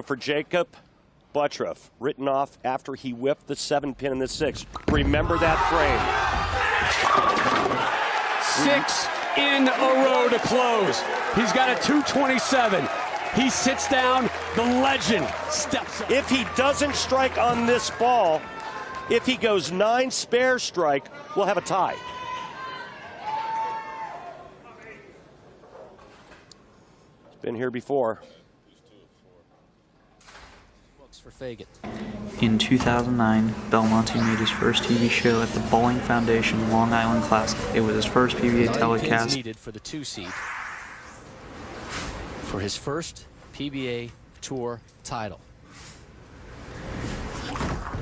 go for Jacob Buttroff, written off after he whipped the 7-pin in the 6. Remember that frame. 6 in a row to close. He's got a 227. He sits down, the legend steps up. If he doesn't strike on this ball, if he goes 9 spare strike, we'll have a tie. It's been here before. For Fagan. In 2009, Belmonte made his first TV show at the Bowling Foundation Long Island Classic. It was his first PBA telecast. Needed for the 2 seed for his first PBA Tour title.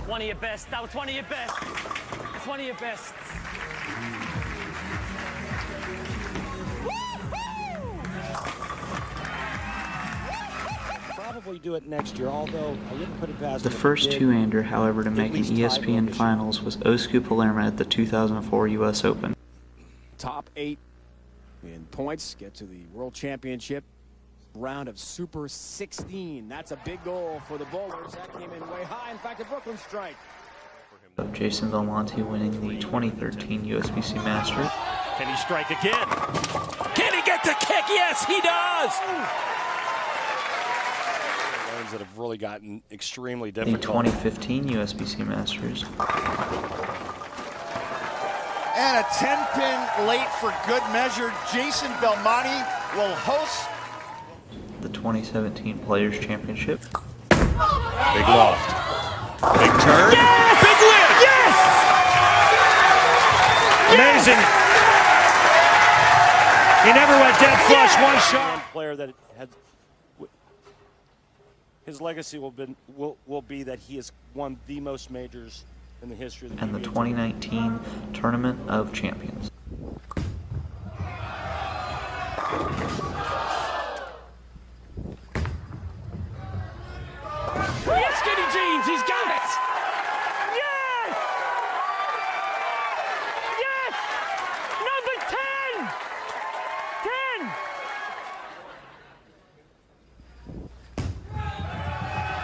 One of your best. That was one of your best. It's one of your best. Probably do it next year, although I wouldn't put it past The first two-hander, however, to make an ESPN Finals was Oscar Palermo at the 2004 U.S. Open. Top 8 in points, get to the World Championship round of Super 16. That's a big goal for the Bowlers. That came in way high. In fact, a Brooklyn strike. Of Jason Belmonte winning the 2013 USBC Masters. Can he strike again? Can he get the kick? Yes, he does! That have really gotten extremely The difficult. 2015 USBC Masters. And a 10-pin late for good measure. Jason Belmonte will host The 2017 Players Championship. Big loft. Big turn. Yes! Big win! Yes! Amazing. He never went dead flush. One shot. Player that had. His legacy will be that he has won the most majors in the history of the And the PBA 2019 Tournament of Champions. Yes, Skinny Jeans, he's got it! Yes! Yes! Number 10! 10!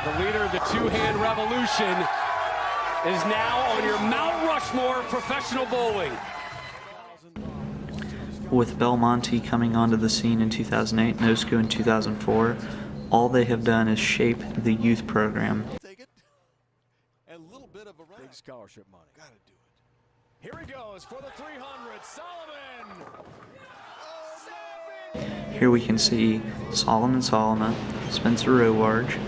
The leader of the two-hand revolution is now on your Mount Rushmore professional bowling. With Belmonte coming onto the scene in 2008 and Osco in 2004, all they have done is shape the youth program. take it. And a little bit of a Big scholarship money. Gotta do it. Here he goes for the 300. Solomon! Here we can see Solomon Solomon, Spencer Rowarge,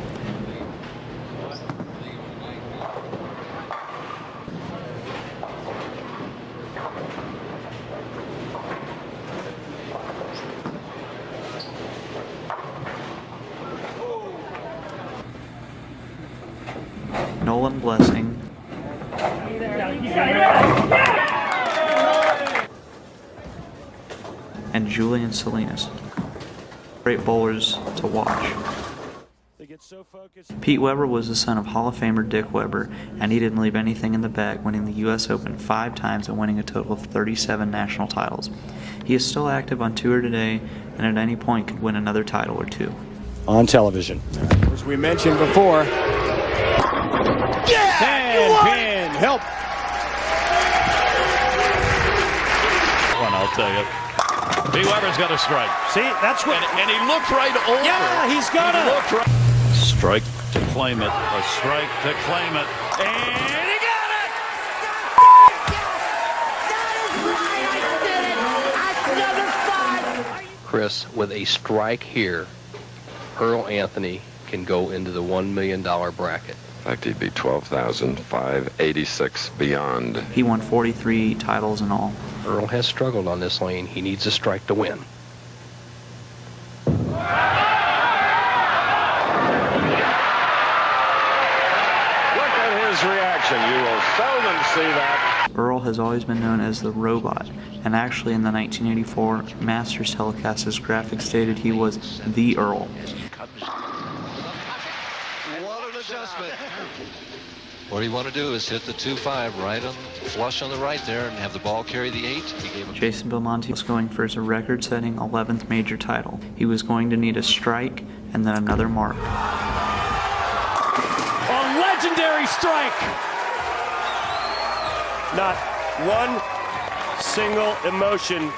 Nolan Blessing, and Julian Salinas. Great bowlers to watch. They get so focused. Pete Weber was the son of Hall of Famer Dick Weber, and he didn't leave anything in the bag, winning the U.S. Open 5 times and winning a total of 37 national titles. He is still active on tour today, and at any point could win another title or 2. On television. As we mentioned before. Yeah! 10-pin, help! One, I'll tell you. B. Weber's got a strike. See, that's what. And he looked right over. Yeah, he's gonna. Right. Strike to claim it. A strike to claim it. And he got it! Chris, with a strike here, Earl Anthony can go into the $1 million bracket. In fact, he'd be 12,586 beyond. He won 43 titles in all. Earl has struggled on this lane. He needs a strike to win. Look at his reaction. You will seldom see that. Earl has always been known as the Robot, and actually in the 1984 Masters telecast, his graphic stated he was the Earl. What an adjustment. What you want to do is hit the 2-5 right on, flush on the right there, and have the ball carry the 8. Jason Belmonte was going for his record-setting 11th major title. He was going to need a strike and then another mark. legendary strike. Not one single emotion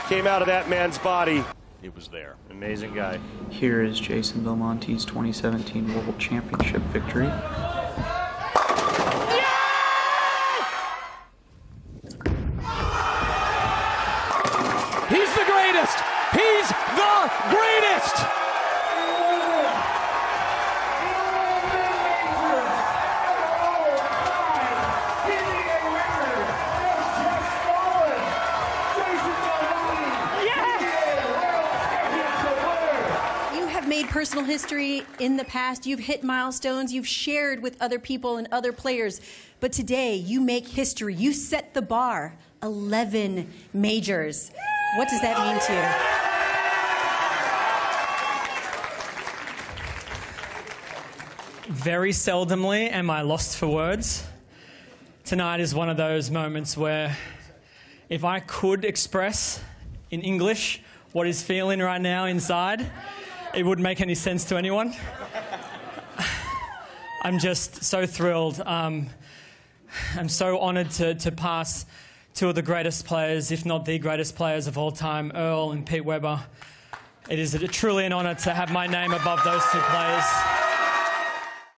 came out of that man's body. It was there. Amazing guy. Here is Jason Belmonte's 2017 World Championship victory. He's the greatest! He's the greatest! You have made personal history in the past. You've hit milestones. You've shared with other people and other players. But today, you make history. You set the bar. 11 majors. What does that mean to you? Very seldomly am I lost for words. Tonight is one of those moments where if I could express in English what is feeling right now inside, it wouldn't make any sense to anyone. I'm just so thrilled. I'm so honored to pass two of the greatest players, if not the greatest players of all time, Earl and Pete Weber. It is truly an honor to have my name above those two players.